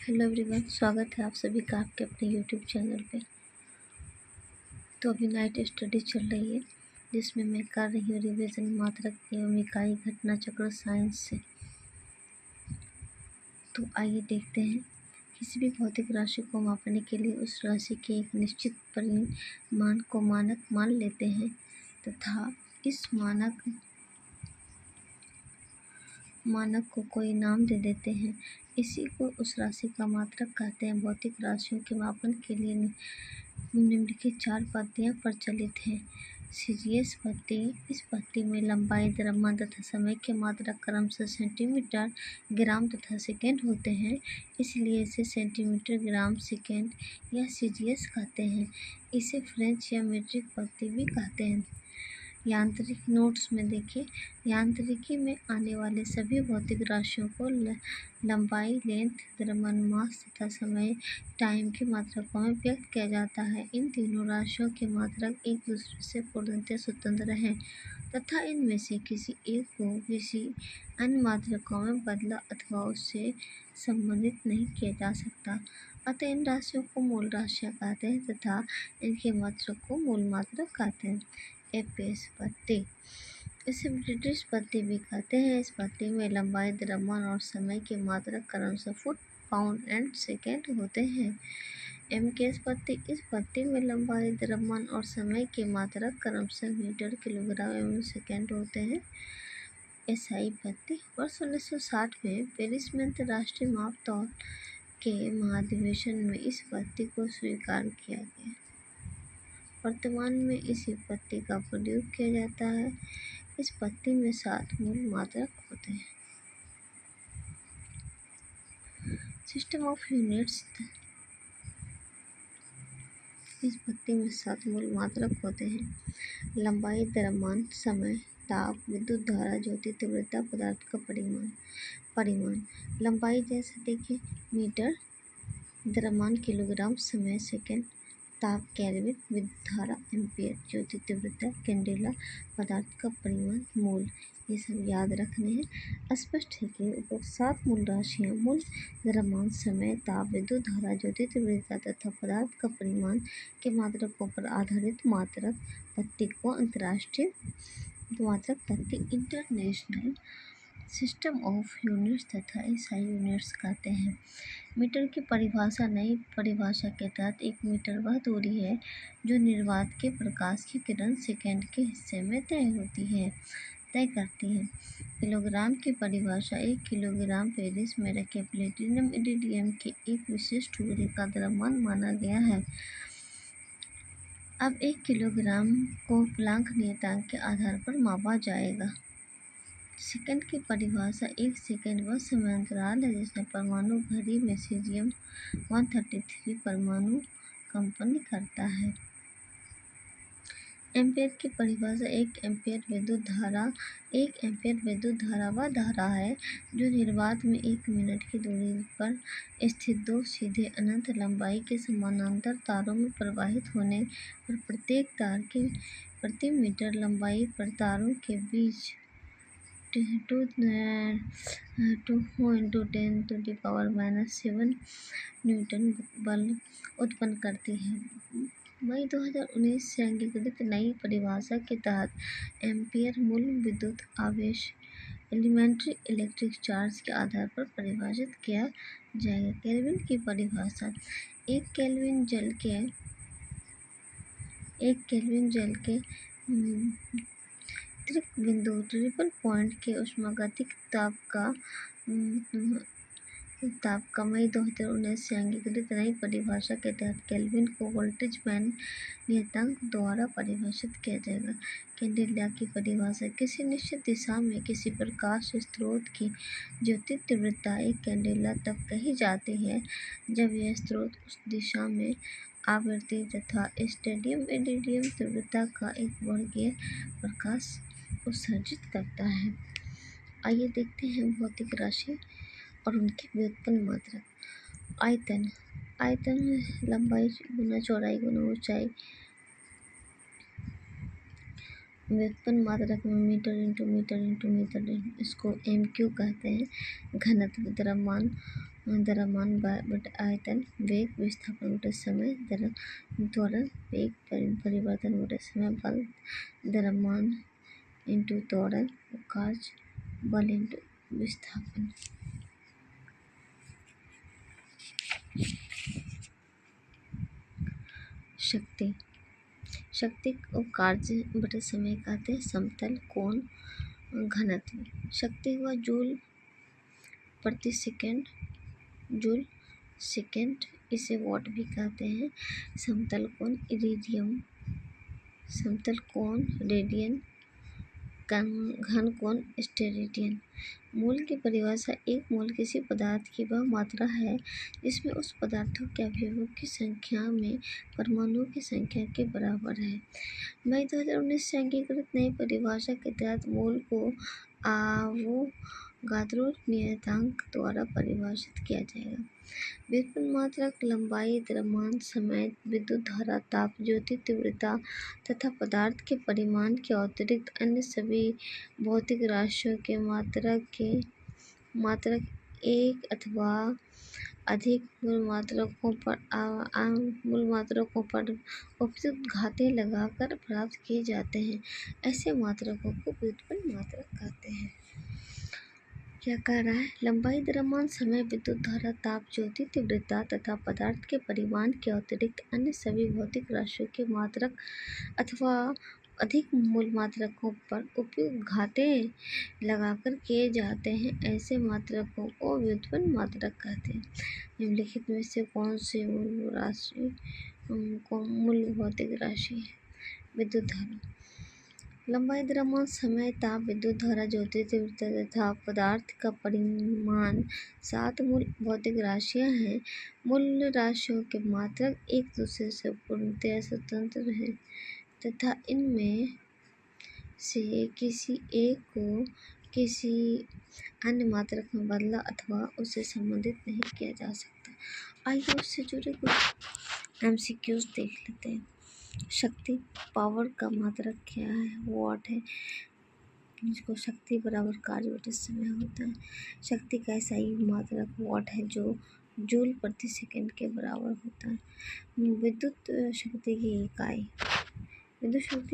Hello everyone, स्वागत है आप सभी का आपके अपने यूट्यूब चैनल पे। तो अभी नाइट स्टडी चल रही है जिसमें मैं कर रही हूँ रिवीजन मात्रक एवं इकाई घटना चक्र साइंस से। तो आइए देखते हैं। किसी भी भौतिक राशि को मापने के लिए उस राशि के एक निश्चित परिमाण को मानक मान लेते हैं तथा इस मानक को कोई नाम दे देते हैं। इसी को उस राशि का मात्रक कहते हैं। भौतिक राशियों के मापन के लिए निम्नलिखित 4 पद्धतियाँ प्रचलित हैं। सीजीएस पद्धति। इस पद्धति में लंबाई, द्रव्यमान तथा समय के मात्रक क्रमशः सेंटीमीटर, ग्राम तथा सेकेंड होते हैं, इसलिए इसे सेंटीमीटर, ग्राम, सेकेंड या सीजीएस कहते हैं। इसे फ्रेंच या मीट्रिक पद्धति भी कहते हैं। यांत्रिक नोट्स में देखिए, यांत्रिकी में आने वाले सभी भौतिक राशियों को लंबाई, लेंथ, द्रव्यमान, मास तथा समय, टाइम की मात्रकों में व्यक्त किया जाता है। इन तीनों राशियों के मात्रक एक दूसरे से पूर्णतः स्वतंत्र हैं तथा इनमें से किसी एक को किसी अन्य मात्रकों में बदला अथवा उससे संबंधित नहीं किया जा सकता। अतः इन राशियों को मूल राशियाँ कहते हैं तथा इनके मात्रक को मूल मात्रक कहते हैं। एपीएस पद्धति। इसे ब्रिटिश पद्धति भी कहते हैं। इस पद्धति में लंबाई, द्रव्यमान और समय के मात्रक क्रमशः फुट, पाउंड एंड सेकेंड होते हैं। एमकेएस पद्धति। इस पद्धति में लंबाई, द्रव्यमान और समय के मात्रक क्रमशः मीटर, किलोग्राम एवं सेकेंड होते हैं। एसआई पद्धति। वर्ष 1960 में पेरिस में अंतर्राष्ट्रीय मापतौल के महाधिवेशन में इस पद्धति को स्वीकार किया गया। वर्तमान में इसी पद्धति का प्रयोग किया जाता है। इस पद्धति में 7 मूल मात्रक होते हैं। System of units. इस पद्धति में 7 मूल मात्रक होते हैं। लंबाई, द्रव्यमान, समय, ताप, विद्युत धारा, ज्योति तीव्रता, पदार्थ का परिमाण। लंबाई जैसे देखिए मीटर, द्रव्यमान किलोग्राम, समय सेकेंड, ताप केल्विन, विद्युत धारा एम्पियर, ज्योति तीव्रता कैंडेला, पदार्थ का परिमाण मोल। ये सब याद रखने हैं। स्पष्ट है कि उपरोक्त 7 मूल राशियाँ मूल, द्रव्यमान, समय, ताप, विद्युत धारा, ज्योति तीव्रता तथा पदार्थ का परिमाण के मात्रकों पर आधारित मात्रक पद्धति को अंतर्राष्ट्रीय मात्रक पद्धति इंटरनेशनल सिस्टम ऑफ यूनिट्स तथा एसआई यूनिट्स कहते हैं। मीटर की परिभाषा। नई परिभाषा के तहत 1 मीटर वह दूरी है जो निर्वात के प्रकाश की किरण सेकेंड के हिस्से में तय करती है। किलोग्राम की परिभाषा। 1 किलोग्राम पेरिस में रखे प्लेटिनम इरिडियम के एक विशिष्ट टुकड़े का द्रव्यमान माना गया है। अब 1 किलोग्राम को प्लांक नियतांक के आधार पर मापा जाएगा। सेकेंड की परिभाषा। 1 सेकेंड वह समय अंतराल है जिसमें परमाणु घड़ी में सीजियम 133 परमाणु कंपन करता है। एम्पियर की परिभाषा। 1 एम्पियर विद्युत धारा। 1 एम्पियर विद्युत धारा वह धारा है जो निर्वात में 1 मिनट की दूरी पर स्थित 2 सीधे अनंत लंबाई के समानांतर तारों में प्रवाहित होने पर प्रत्येक तार के प्रति मीटर लंबाई पर तारों के बीच 2 × 10⁻⁷ न्यूटन बल उत्पन्न करती है। मई 2019 से अंगीकृत नई परिभाषा के तहत एम्पियर मूल विद्युत आवेश एलिमेंट्री इलेक्ट्रिक चार्ज के आधार पर परिभाषित किया जाएगा। केल्विन की परिभाषा। 1 केल्विन जल के बिंदु ट्रिपल पॉइंट के ऊष्मागतिक ताप का मई 2019 से अंगीकृत नई परिभाषा के तहत केल्विन को वोल्टेज बैंड नियतांक द्वारा परिभाषित किया जाएगा। कैंडेला की परिभाषा। किसी निश्चित दिशा में किसी प्रकाश स्रोत की ज्योति तीव्रता 1 कैंडेला तक कही जाती है जब यह स्रोत उस दिशा में आवृत्ति तथा स्टेडियम इरिडियम तीव्रता का एक वर्गीय प्रकाश उत्सर्जित करता है। आइए देखते हैं भौतिक राशि और उनकी व्युत्पन्न मात्रक। आयतन लंबाई गुना चौड़ाई गुना ऊंचाई। व्युत्पन्न मात्रक में metre into metre into metre, इसको MQ कहते हैं। घनत्व, द्रव्यमान द्रव्यमान बटे आयतन, वेग विस्थापन बटे समय, त्वरण वेग परिवर्तन बटे समय, बल द्रव्यमान इंटू त्वरण, कार्य बल इंटू विस्थापन। शक्ति शक्ति को कार्य बटे समय कहते हैं। समतल कोण घनत्व शक्ति हुआ जूल प्रति सेकंड, जूल सेकंड, इसे वॉट भी कहते हैं। समतल कोण इरिडियम, समतल कोण रेडियन, घन कोण स्टेरेडियन। मोल की परिभाषा, एक मोल किसी पदार्थ की वह मात्रा है जिसमें उस पदार्थों के अवयवों की संख्या में परमाणुओं की संख्या के बराबर है। मई 2019 से अंगीकृत नई परिभाषा के तहत मोल को आवोगाद्रो नियतांक द्वारा परिभाषित किया जाएगा। व्युत्पन्न मात्रक लंबाई, द्रव्यमान, समय, विद्युत धारा, ताप, ज्योति तीव्रता तथा पदार्थ के परिमाण के अतिरिक्त अन्य सभी भौतिक राशियों के मात्रक एक अथवा अधिक मूल मात्रकों पर उपयुक्त घातें लगाकर प्राप्त किए जाते हैं। ऐसे मात्रकों को व्युत्पन्न मात्रक कहते हैं। क्या कह रहा है? लंबाई, द्रव्यमान, समय, विद्युत धारा, ताप, ज्योति तीव्रता तथा पदार्थ के परिमाण के अतिरिक्त अन्य सभी भौतिक राशियों के मात्रक अथवा अधिक मूल मात्रकों पर उपयुक्त घातें लगाकर किए जाते हैं। ऐसे मात्रकों को व्युत्पन्न मात्रक कहते हैं। निम्नलिखित में से कौन सी मूल भौतिक राशि है? विद्युत धारा। लंबाई, द्रव्यमान, समय, ताप, विद्युत धारा, ज्योति तीव्रता तथा पदार्थ का परिमाण 7 मूल भौतिक राशियां हैं। मूल राशियों के मात्रक एक दूसरे से पूर्णतया स्वतंत्र हैं तथा इनमें से किसी एक को किसी अन्य मात्रक में बदला अथवा उससे संबंधित नहीं किया जा सकता। आइए उससे जुड़े कुछ MCQs देख लेते हैं। शक्ति, पावर का मात्रक क्या है? वॉट है, जिसको शक्ति बराबर कार्य बटे समय होता है। शक्ति का SI मात्रक वॉट है जो जूल प्रति सेकंड के बराबर होता है। विद्युत शक्ति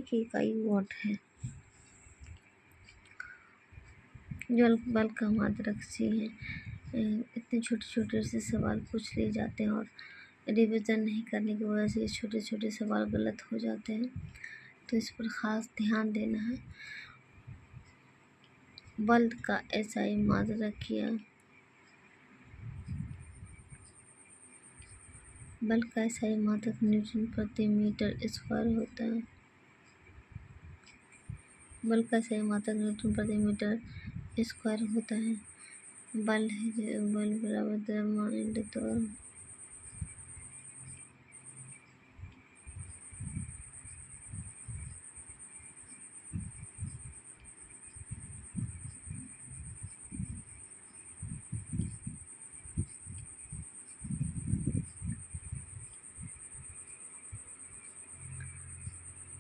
की इकाई वॉट है। बल का मात्रक C है। इतने छोटे छोटे से सवाल पूछ लिए जाते हैं और रिवीजन नहीं करने की वजह से छोटे छोटे सवाल गलत हो जाते हैं, तो इस पर खास ध्यान देना है। बल का SI मात्रक किया, बल का SI मात्रक न्यूटन प्रति मीटर स्क्वायर होता है। बल का SI मात्रक न्यूटन प्रति मीटर स्क्वायर होता है। बल है बल बराबर द्रव्यमान इंटू त्वरण।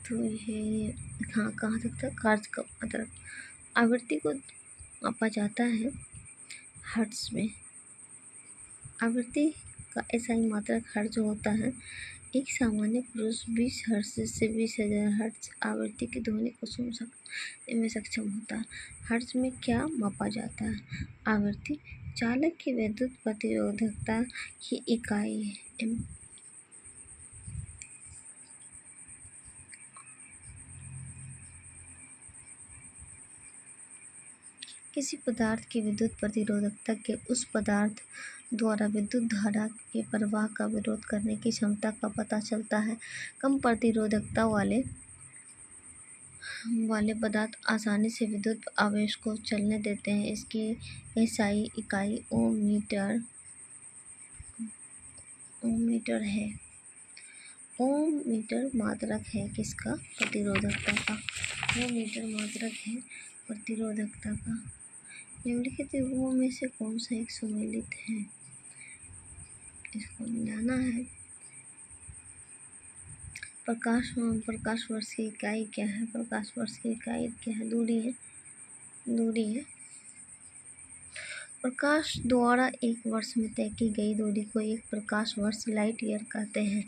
तो ये कहाँ तक था? कार्य का मात्रक। आवृत्ति को मापा जाता है हर्ट्ज में। आवृत्ति का SI मात्रक हर्ट्ज होता है। एक सामान्य पुरुष 20 हर्ट्ज से 20,000 हर्ट्ज आवृत्ति की ध्वनि को सुनने में सक्षम होता है। हर्ट्ज में क्या मापा जाता है? आवृत्ति। चालक की विद्युत प्रतिरोधकता की इकाई है। किसी पदार्थ की विद्युत प्रतिरोधकता के उस पदार्थ द्वारा विद्युत धारा के प्रवाह का विरोध करने की क्षमता का पता चलता है। कम प्रतिरोधकता वाले पदार्थ आसानी से विद्युत आवेश को चलने देते हैं। इसकी SI इकाई ओम मीटर है। ओम मीटर मात्रक है किसका? प्रतिरोधकता का। ओम मीटर मात्रक है प्रतिरोधकता का। निम्नलिखित युग्मों में से कौन सा एक सुमेलित है? इसको मिलाना है। प्रकाश वर्ष की इकाई क्या है? प्रकाश वर्ष की इकाई क्या है? दूरी है। प्रकाश द्वारा एक वर्ष में तय की गई दूरी को एक प्रकाश वर्ष लाइट ईयर कहते हैं।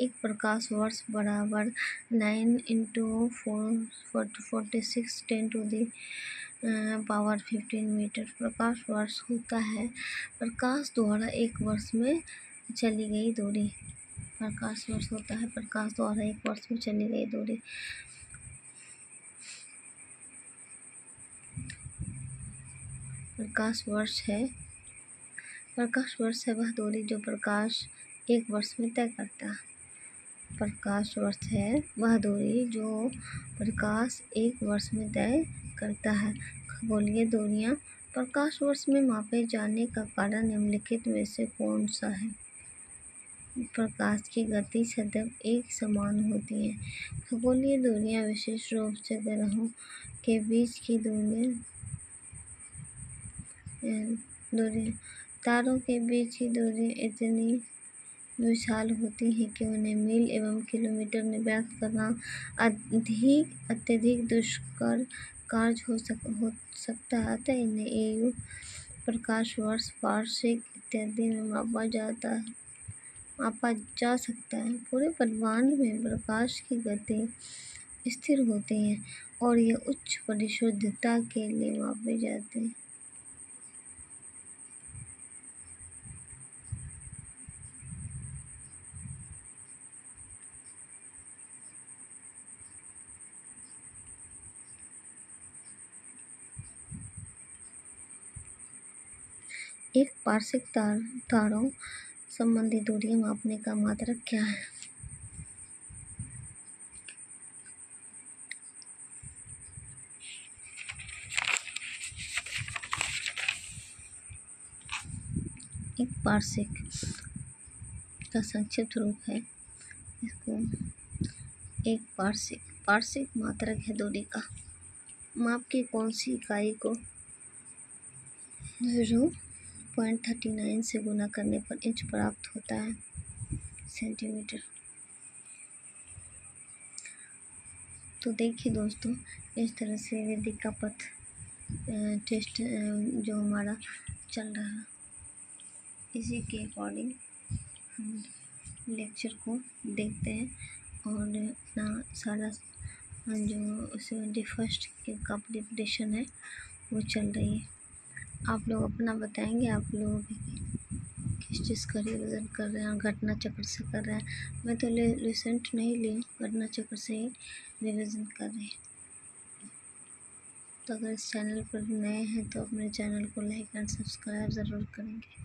एक प्रकाश वर्ष बराबर 9 इंटू 46 10⁻15 मीटर प्रकाश वर्ष होता है। प्रकाश द्वारा एक वर्ष में चली गई दूरी प्रकाश वर्ष होता है। प्रकाश द्वारा एक वर्ष में चली गई दूरी प्रकाश वर्ष है। प्रकाश वर्ष है वह दूरी जो प्रकाश एक वर्ष में तय करता है। प्रकाश वर्ष है वह दूरी जो प्रकाश एक वर्ष में तय करता है। खगोलीय दूरियां प्रकाश वर्ष में मापे जाने का कारण निम्नलिखित में से कौन सा है? प्रकाश की गति सदैव एक समान होती है। खगोलीय दूरियां विशेष रूप से ग्रहों के बीच की दूरियां तारों के बीच की दूरियां इतनी विशाल होती हैं कि उन्हें मील एवं किलोमीटर में व्यक्त करना अत्यधिक दुष्कर कार्य हो सकता है। अतः इन्हें एयु प्रकाश वर्ष वार्षिक इत्यादि में मापा जा सकता है। पूरे ब्रह्मांड में प्रकाश की गति स्थिर होती है और यह उच्च परिशुद्धता के लिए मापे जाते हैं। एक पार्श्विक तारों संबंधी दूरियां मापने का मात्रक क्या है? एक पार्श्विक का संक्षिप्त रूप है इसको एक पार्श्विक मात्रक है। दूरी का माप की कौन सी इकाई को 0.39 से गुना करने पर इंच प्राप्त होता है? सेंटीमीटर। तो देखिए दोस्तों, इस तरह से वैदिक का पथ टेस्ट जो हमारा चल रहा है, इसी के अकॉर्डिंग हम लेक्चर को देखते हैं और अपना सारा जो 71st के का प्रिपरेशन है वो चल रही है। आप लोग अपना बताएंगे आप लोग किस चीज़ का रिवीजन कर रहे हैं और घटना चक्र से कर रहे हैं। मैं तो रिसेंट नहीं ली हूँ, घटना चक्र से ही रिवीजन कर रहे हैं। तो अगर इस चैनल पर नए हैं तो अपने चैनल को लाइक एंड सब्सक्राइब ज़रूर करेंगे।